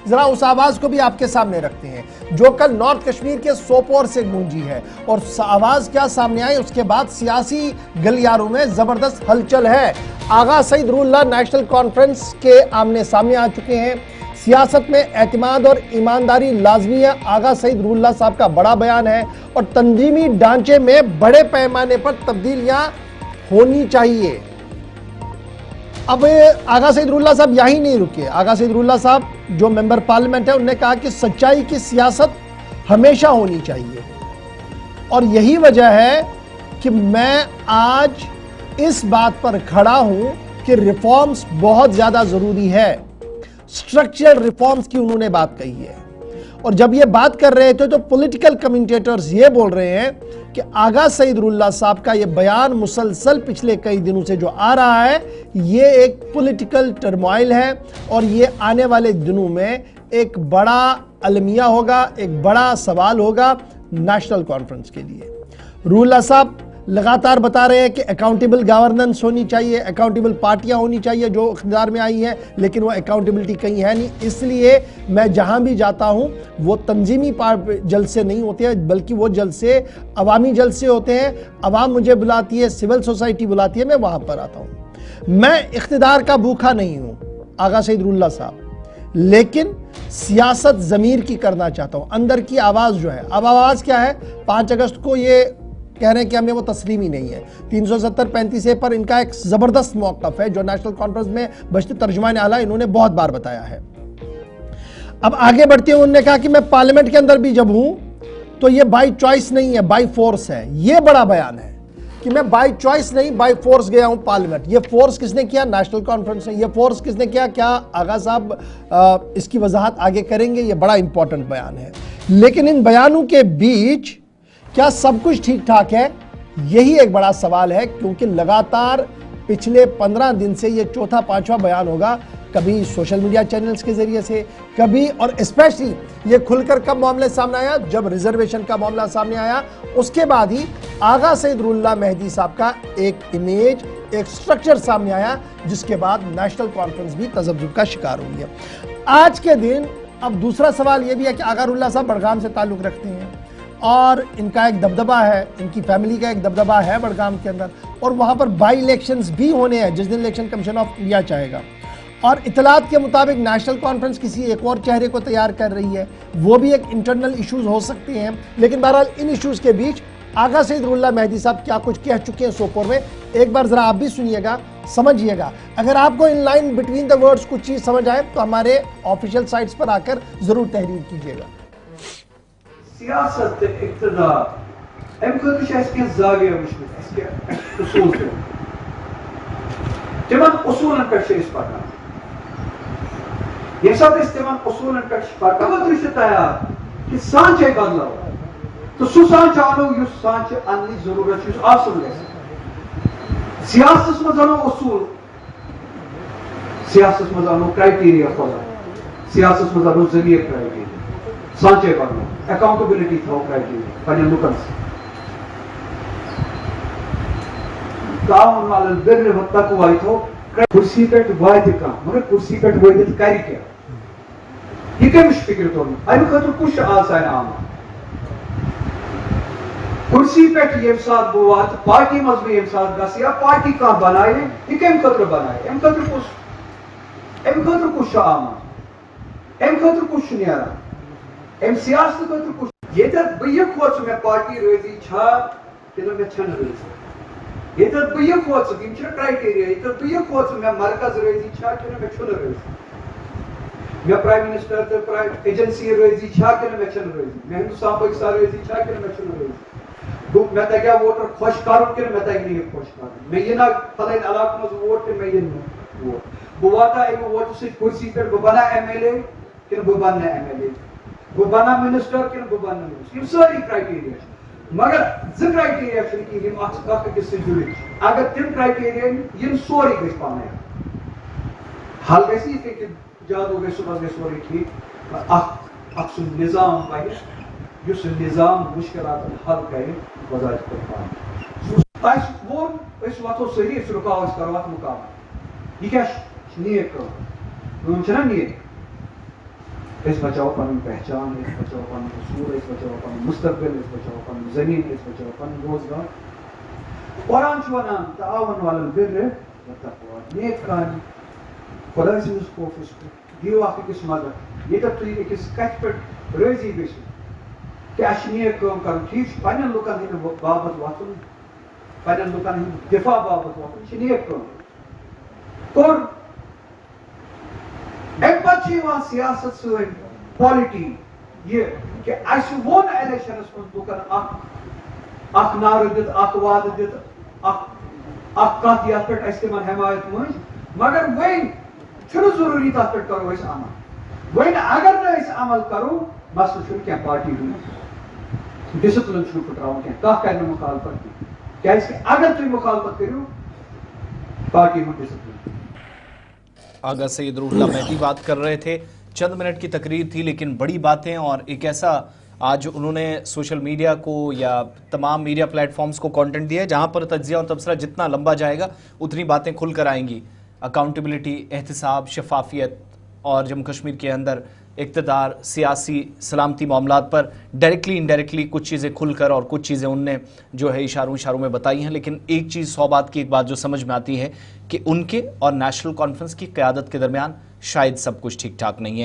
ذرا اس آواز کو بھی آپ کے سامنے رکھتے ہیں جو کل نارتھ کشمیر کے سوپور سے گونجی ہے، اور آواز کیا سامنے آئی اس کے بعد سیاسی گلیاروں میں زبردست ہلچل ہے۔ آغا سعید روح اللہ نیشنل کانفرنس کے آمنے سامنے آ چکے ہیں۔ سیاست میں اعتماد اور ایمانداری لازمی ہے، آغا سعید روح اللہ صاحب کا بڑا بیان ہے، اور تنظیمی ڈھانچے میں بڑے پیمانے پر تبدیلیاں ہونی چاہیے۔ اب آغا سعید روح اللہ صاحب یہی نہیں رکے۔ آغا سعید روح اللہ صاحب جو ممبر پارلیمنٹ ہے، انہوں نے کہا کہ سچائی کی سیاست ہمیشہ ہونی چاہیے، اور یہی وجہ ہے کہ میں آج اس بات پر کھڑا ہوں کہ ریفارمز بہت زیادہ ضروری ہے۔ سٹرکچرل ریفارمز کی انہوں نے بات کہی ہے، اور جب یہ بات کر رہے تھے تو پولیٹیکل کمنٹیٹرز یہ بول رہے ہیں کہ آغا سعید روح اللہ صاحب کا یہ بیان مسلسل پچھلے کئی دنوں سے جو آ رہا ہے، یہ ایک پولیٹیکل ٹرموائل ہے، اور یہ آنے والے دنوں میں ایک بڑا المیہ ہوگا، ایک بڑا سوال ہوگا نیشنل کانفرنس کے لیے۔ روح اللہ صاحب لگاتار بتا رہے ہیں کہ اکاؤنٹیبل گورننس ہونی چاہیے، اکاؤنٹیبل پارٹیاں ہونی چاہیے جو اقتدار میں آئی ہیں، لیکن وہ اکاؤنٹیبلٹی کہیں ہے نہیں۔ اس لیے میں جہاں بھی جاتا ہوں وہ تنظیمی جلسے نہیں ہوتے ہیں، بلکہ وہ جلسے عوامی جلسے ہوتے ہیں۔ عوام مجھے بلاتی ہے، سول سوسائٹی بلاتی ہے، میں وہاں پر آتا ہوں۔ میں اقتدار کا بھوکھا نہیں ہوں آغا سعید روح اللہ صاحب، لیکن سیاست ضمیر کی کرنا چاہتا ہوں، اندر کی آواز جو ہے۔ اب آواز کیا ہے؟ 5 اگست کو یہ کہہ رہے ہیں کہ ہمیں وہ تسلیم ہی نہیں ہے۔ 370-35 پر ان کا ایک زبردست موقف ہے جو نیشنل کانفرنس میں بشتی ترجمان اعلیٰ انہوں نے بہت بار بتایا ہے۔ اب آگے بڑھتے ہیں، انہوں نے کہا کہ میں پارلیمنٹ کے اندر بھی جب ہوں تو یہ بائی چوائس نہیں ہے، بائی فورس ہے۔ یہ بڑا بیان ہے کہ میں بائی چوائس نہیں، بائی فورس گیا ہوں پارلیمنٹ۔ یہ فورس کس نے کیا؟ نیشنل کانفرنس نے۔ یہ فورس کس نے کیا؟ کیا آغا صاحب اس کی وضاحت آگے کریں گے؟ یہ بڑا امپورٹنٹ بیان ہے۔ لیکن ان بیانوں کے بیچ کیا سب کچھ ٹھیک ٹھاک ہے؟ یہی ایک بڑا سوال ہے، کیونکہ لگاتار پچھلے 15 دن سے یہ چوتھا 5واں بیان ہوگا، کبھی سوشل میڈیا چینلز کے ذریعے سے، کبھی، اور اسپیشلی یہ کھل کر کب معاملے سامنے آیا؟ جب ریزرویشن کا معاملہ سامنے آیا، اس کے بعد ہی آغا سعید روح اللہ مہدی صاحب کا ایک امیج، ایک سٹرکچر سامنے آیا، جس کے بعد نیشنل کانفرنس بھی تذبذب کا شکار ہوئی ہے۔ آج کے دن اب دوسرا سوال یہ بھی ہے کہ آغا روح اللہ صاحب بڑگام سے تعلق رکھتے ہیں، اور ان کا ایک دبدبہ ہے، ان کی فیملی کا ایک دبدبہ ہے بڑگام کے اندر، اور وہاں پر بائی الیکشنز بھی ہونے ہیں جس دن الیکشن کمیشن آف انڈیا چاہے گا۔ اور اطلاعات کے مطابق نیشنل کانفرنس کسی ایک اور چہرے کو تیار کر رہی ہے، وہ بھی ایک انٹرنل ایشوز ہو سکتے ہیں۔ لیکن بہرحال ان ایشوز کے بیچ آغا سعید روح اللہ مہدی صاحب کیا کچھ کہہ چکے ہیں سوپور میں، ایک بار ذرا آپ بھی سنیے گا، سمجھیے گا۔ اگر آپ کو in line between the words کچھ چیز سمجھ آئے تو ہمارے آفیشیل سائٹس پر آ کر ضرور تحریر کیجیے گا۔ سیاست اقتدار ام خاطر چھ اس کے زاویہ وچھمت، اس کے اصول تھے، تمن اصولن پہ اس پکان۔ یہ سب اس تمن اصولن پہ پکان خاطر چھ تیار کہ سانچے بدلو، تو سو سانچ آنو یس سانچ اننی ضرورت یس آسن گژھِ۔ سیاست مز انو اصول، سیاست مز انو کرائٹیریا خدا، سیاست مز انو ضمیر کرائٹیریا، سانچے بدلو، اکاؤنٹیبلٹی تھو کرائٹیریا پنن لوکن سے۔ تعاون علی البر والتقوی تھو کرسی پہ وائد کم، مگر کرسی پہ وائدت کر کیا؟ یہ کمش فکر تھوڑی امہ خاطر کچھ آسان آمد کرسی پہ یم سات بہ وات پارٹی مز یم سات گژھِ یا پارٹی کانٛہہ بنائے، یہ کمہ خاطر بنائے؟ امہ خاطر کچھ آمد، امہ خاطر کچھ نیران، ام سیاست خاطر کچھ یتھ بہ یہ کھوژ مے پارٹی رٲضی چھا کنہ مے چھنہ رٲضی، یتھ بہ یہ کھوژ یم چھ کرائٹیریا، یتھ بہ یہ کھوژ مے مرکز رٲضی چھا کنہ مے چھنہ رٲضی، مے پرائم منسٹر تو پرائم ایجنسی رٲضی چھا کنہ مے چھنہ رٲضی، مے ہندوستان پاکستان رٲضی چھا کنہ مے چھنہ رٲضی، مے تگیا ووٹر خۄش کرُن کنہ مے تگہ نہٕ یہِ خۄش کرُن، مے یِنا فلٲنۍ علاقہٕ منٛز ووٹ تہٕ مے یِنہٕ نہٕ ووٹ، بہٕ واتا امہِ ووٹہٕ سۭتۍ کُرسی پٮ۪ٹھ بہٕ بنا ایم ایل اے کنہ بہٕ بنہٕ نہٕ ایم ایل اے، بہٕ بنا منسٹر کنہ بہٕ بنہٕ نہٕ منسٹر، یم سٲری کرائٹیریا چھِ، مگر زٕ کرائٹیریا چھنہٕ کِہیٖنۍ یِم اکھ أکِس سۭتۍ جُڑِتھ چھِ۔ اگر تِم کرائٹیریا یِم سورُے گژھِ پانے حل گژھِ یِتھٕے کٔنۍ جادو گژھِ صبحس گژھِ سورُے ٹھیٖک، اکھ سُہ نظام بنہِ یُس سُہ نظام مُشکلاتن حل کرِ بذات خود پانہٕ۔ اَسہِ ووٚن أسۍ وۄتھو سٲری أسۍ رُکاو أسۍ کرو اتھ مُقابلہٕ، یہِ کیاہ چھِ نیک کٲم چھےٚ نا نیک، اس بچاؤ پن پہچان، اس بچاؤ پن اصول، اس بچاؤ پن مستقبل، اس بچاؤ پن زمین، اس بچاؤ پن روزگار. قرآن چھُ وَنان تعاون علی البر والتقوی، نیک کامہِ، خۄداے سٕنٛدِس خوفس پٮ۪ٹھ دِیِو اکھ أکِس مدد. ییٚتٮ۪تھ تُہۍ أکِس کتھِ پٮ۪ٹھ رٲضی گٔژھِو کہ اَسہِ چھِ نیک کٲم کَرُن، ٹھیٖک چھُ پنٛنٮ۪ن لُکن ہٕنٛدِ باپتھ وۄتھُن، پنٛنٮ۪ن لُکن ہٕنٛدِ دِفاع باپتھ وۄتھُن، یہِ چھِ نیک کٲم. کوٚر اَمہِ پتہٕ چھِ یِوان سیاست سۭتۍ پالٹی یہِ کہ اَسہِ ووٚن الیکشنس منٛز لُکن اکھ نعرٕ دِتھ، اکھ وعدٕ دِتھ، اکھ کتھ یتھ پٮ۪ٹھ اَسہِ تِمن حمایت مٔنٛج، مگر وۄنۍ چھُنہٕ ضروٗری تتھ پٮ۪ٹھ کرو أسۍ عمل. وۄنۍ اگر نہٕ أسۍ عمل کرو مسلہٕ چھُنہٕ کینٛہہ پارٹی ہُنٛد ڈسپلن چھُنہٕ پھٕٹراوُن کینٛہہ، کانٛہہ کرِ نہٕ مُخالفت کینٛہہ، کیازکہِ اگر تُہۍ مُخالفت کٔرِو پارٹی ہُنٛد ڈسپلن. آغا سید روح اللہ مہدی بات کر رہے تھے. چند منٹ کی تقریر تھی لیکن بڑی باتیں، اور ایک ایسا آج انہوں نے سوشل میڈیا کو یا تمام میڈیا پلیٹ فارمز کو کانٹینٹ دیا ہے جہاں پر تجزیہ اور تبصرہ جتنا لمبا جائے گا اتنی باتیں کھل کر آئیں گی. اکاؤنٹیبلٹی، احتساب، شفافیت اور جموں کشمیر کے اندر اقتدار، سیاسی سلامتی معاملات پر ڈائریکٹلی انڈائریکٹلی کچھ چیزیں کھل کر اور کچھ چیزیں ان نے جو ہے اشاروں میں بتائی ہیں. لیکن ایک چیز 100 بات کی ایک بات جو سمجھ میں آتی ہے کہ ان کے اور نیشنل کانفرنس کی قیادت کے درمیان شاید سب کچھ ٹھیک ٹھاک نہیں ہے.